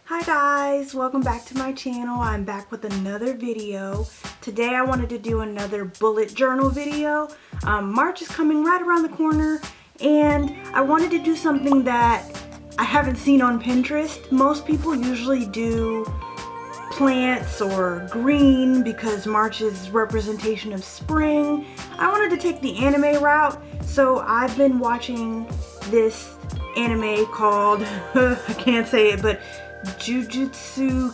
Hi guys, welcome back to my channel. I'm back with another video. Today I wanted to do another bullet journal video. March is coming right around the corner and I wanted to do something that I haven't seen on Pinterest. Most people usually do plants or green because March is representation of spring. I wanted to take the anime route, so I've been watching this anime called, I can't say it, but Jujutsu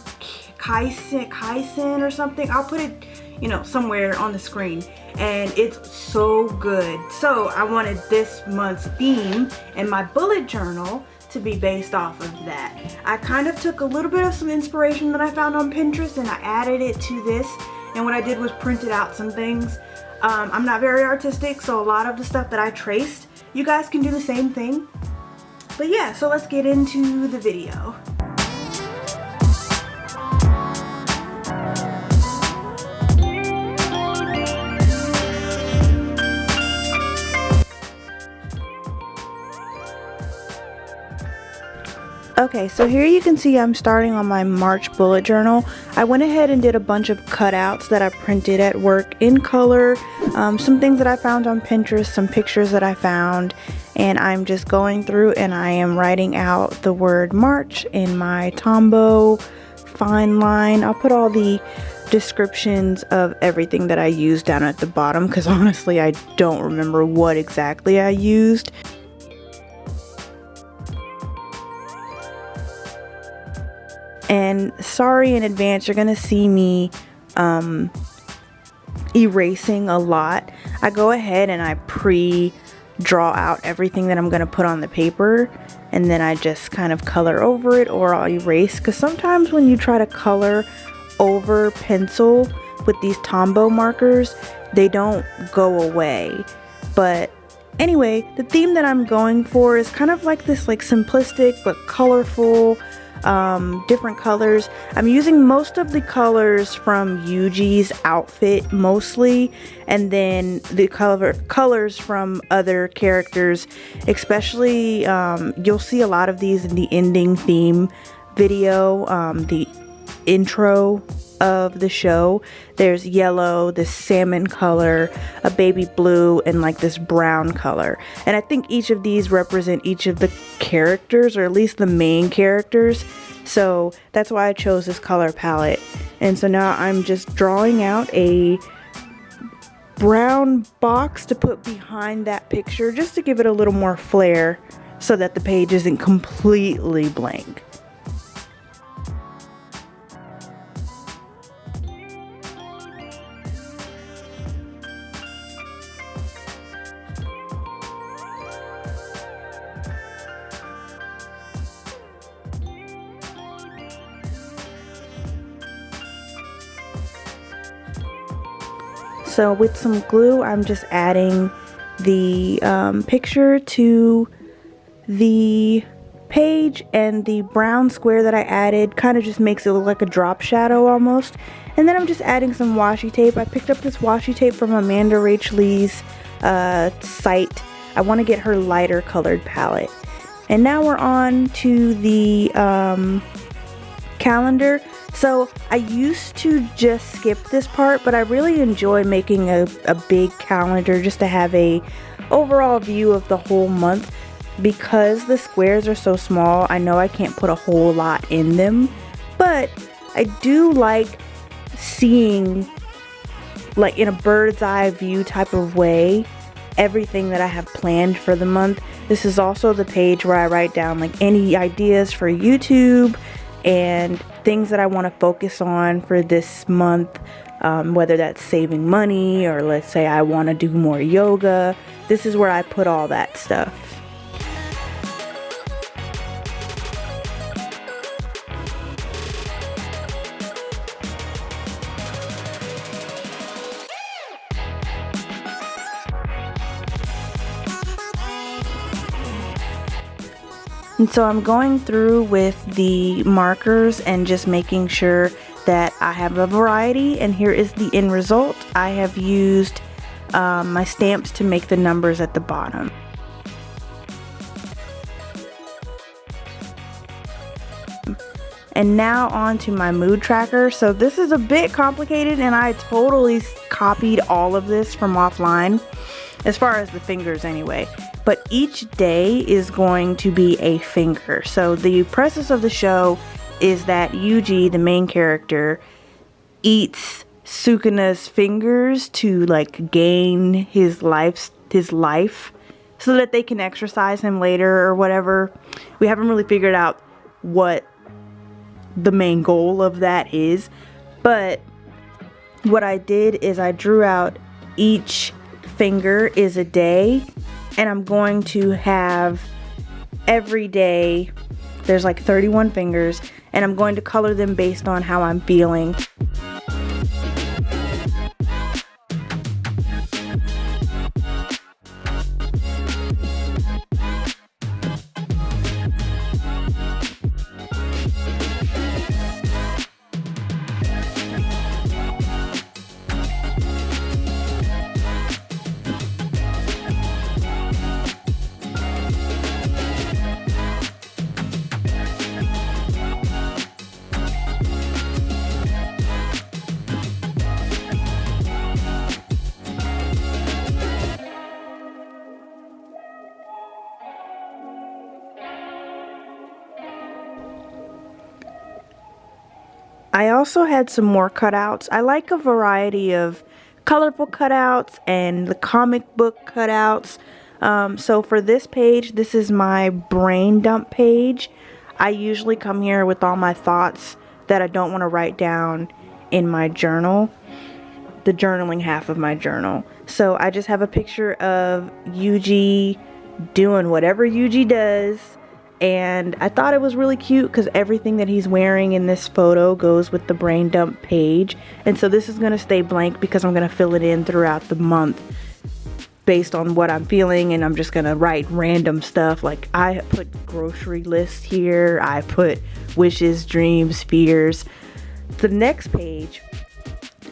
Kaisen or something. I'll put it, somewhere on the screen, and it's so good. So I wanted this month's theme and my bullet journal to be based off of that. I kind of took a little bit of some inspiration that I found on Pinterest and I added it to this, and what I did was printed out some things. I'm not very artistic, so a lot of the stuff that I traced, you guys can do the same thing. But yeah, so let's get into the video. Okay, so here you can see I'm starting on my March bullet journal. I went ahead and did a bunch of cutouts that I printed at work in color, some things that I found on Pinterest, some pictures that I found, and I'm just going through and I am writing out the word March in my Tombow fine line. I'll put all the descriptions of everything that I used down at the bottom because honestly I don't remember what exactly I used. And sorry in advance, you're gonna see me erasing a lot. I go ahead and I pre-draw out everything that I'm gonna put on the paper, and then I just kind of color over it, or I'll erase, because sometimes when you try to color over pencil with these Tombow markers, they don't go away. But anyway, the theme that I'm going for is kind of like this, like simplistic but colorful, different colors. I'm using most of the colors from Yuji's outfit mostly, and then the colors from other characters, especially you'll see a lot of these in the ending theme video, the intro of the show. There's yellow, this salmon color, a baby blue, and like this brown color. And I think each of these represent each of the characters, or at least the main characters. So that's why I chose this color palette. And so now I'm just drawing out a brown box to put behind that picture, just to give it a little more flair so that the page isn't completely blank. So with some glue, I'm just adding the picture to the page, and the brown square that I added kind of just makes it look like a drop shadow almost. And then I'm just adding some washi tape. I picked up this washi tape from Amanda Rach Lee's site. I want to get her lighter colored palette. And now we're on to the calendar. So I used to just skip this part, but I really enjoy making a big calendar just to have a overall view of the whole month. Because the squares are so small, I know I can't put a whole lot in them, but I do like seeing, like in a bird's eye view type of way, everything that I have planned for the month. This is also the page where I write down like any ideas for YouTube and things that I want to focus on for this month, whether that's saving money or let's say I want to do more yoga. This is where I put all that stuff. And so I'm going through with the markers and just making sure that I have a variety, and here is the end result. I have used my stamps to make the numbers at the bottom. And now on to my mood tracker. So this is a bit complicated, and I totally copied all of this from offline, as far as the fingers anyway. But each day is going to be a finger. So the premise of the show is that Yuji, the main character, eats Sukuna's fingers to like gain his life so that they can exercise him later or whatever. We haven't really figured out what the main goal of that is, but what I did is I drew out each finger is a day, and I'm going to have every day, there's like 31 fingers, and I'm going to color them based on how I'm feeling. I also had some more cutouts. I like a variety of colorful cutouts and the comic book cutouts. So for this page, this is my brain dump page. I usually come here with all my thoughts that I don't want to write down in my journal, the journaling half of my journal. So I just have a picture of Yuji doing whatever Yuji does. And I thought it was really cute because everything that he's wearing in this photo goes with the brain dump page. And so this is going to stay blank because I'm going to fill it in throughout the month based on what I'm feeling. And I'm just going to write random stuff. Like I put grocery list here. I put wishes, dreams, fears. The next page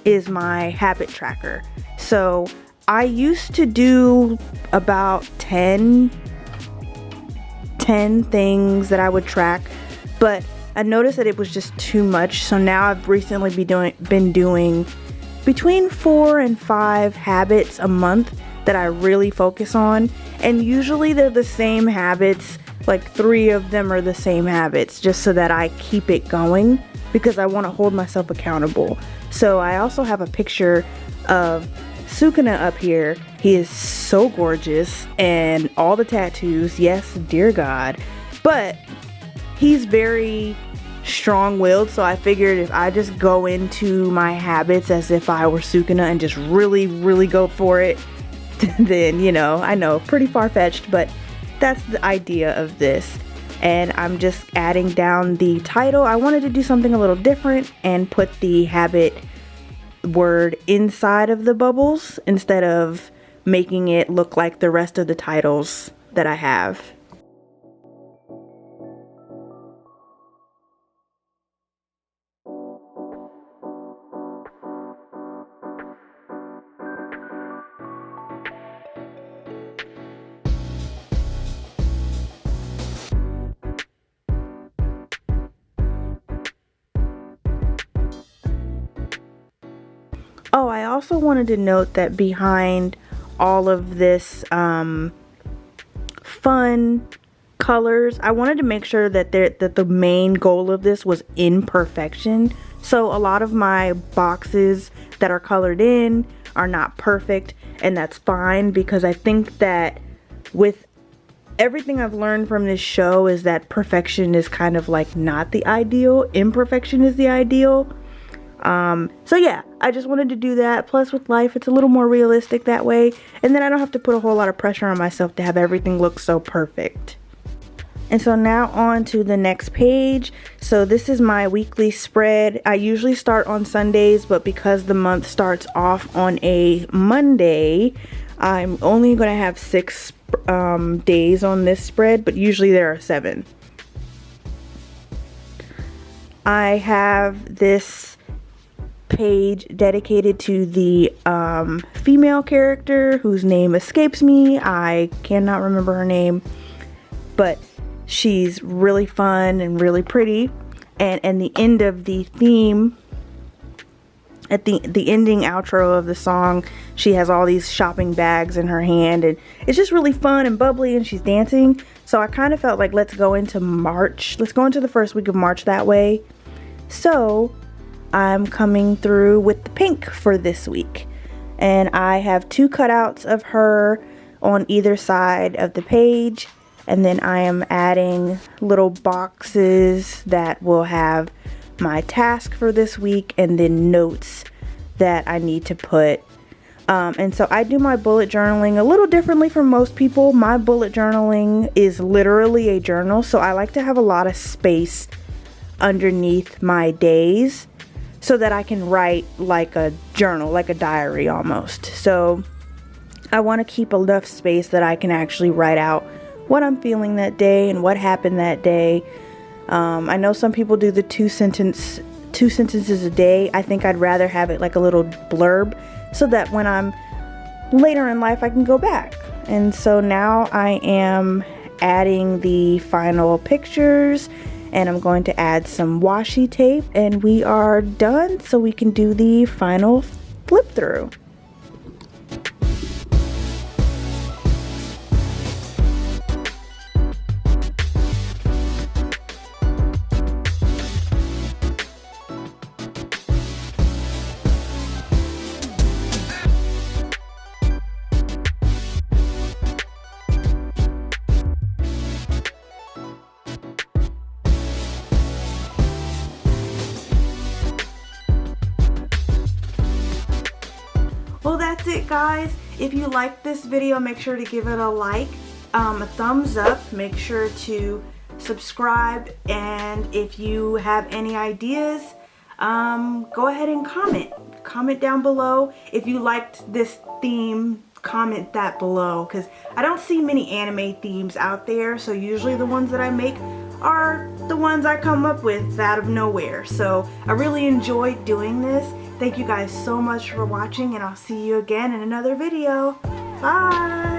is my habit tracker. So I used to do about 10 things that I would track, but I noticed that it was just too much. So now I've recently been doing between 4 and 5 habits a month that I really focus on, and usually they're the same habits. Like 3 of them are the same habits, just so that I keep it going because I want to hold myself accountable. So I also have a picture of Sukuna up here. He is so gorgeous, and all the tattoos, yes, dear God, but he's very strong-willed. So I figured if I just go into my habits as if I were Sukuna and just really go for it, then, you know, I know, pretty far-fetched, but that's the idea of this. And I'm just adding down the title. I wanted to do something a little different and put the habit word inside of the bubbles instead of making it look like the rest of the titles that I have. Oh, I also wanted to note that behind all of this fun colors, I wanted to make sure that the main goal of this was imperfection. So a lot of my boxes that are colored in are not perfect, and that's fine because I think that with everything I've learned from this show is that perfection is kind of like not the ideal. Imperfection is the ideal. So yeah, I just wanted to do that. Plus with life, it's a little more realistic that way. And then I don't have to put a whole lot of pressure on myself to have everything look so perfect. And so now on to the next page. So this is my weekly spread. I usually start on Sundays, but because the month starts off on a Monday, I'm only going to have 6 days on this spread, but usually there are 7. I have this page dedicated to the female character whose name escapes me. I cannot remember her name, but she's really fun and really pretty. and the end of the theme, at the ending outro of the song, she has all these shopping bags in her hand, and it's just really fun and bubbly, and she's dancing. So I kind of felt like let's go into the first week of March that way. So I'm coming through with the pink for this week, and I have 2 cutouts of her on either side of the page, and then I am adding little boxes that will have my task for this week and then notes that I need to put. And so I do my bullet journaling a little differently from most people. My bullet journaling is literally a journal, so I like to have a lot of space underneath my days so that I can write like a journal, like a diary almost. So I want to keep enough space that I can actually write out what I'm feeling that day and what happened that day. I know some people do the 2 sentences a day. I think I'd rather have it like a little blurb so that when I'm later in life I can go back. And so now I am adding the final pictures, and I'm going to add some washi tape, and we are done so we can do the final flip through. Well, that's it, guys. If you liked this video, make sure to give it a like, a thumbs up. Make sure to subscribe, and if you have any ideas, go ahead and comment down below. If you liked this theme, comment that below, because I don't see many anime themes out there, so usually the ones that I make are the ones I come up with out of nowhere. So I really enjoyed doing this. Thank you guys so much for watching, and I'll see you again in another video. Bye!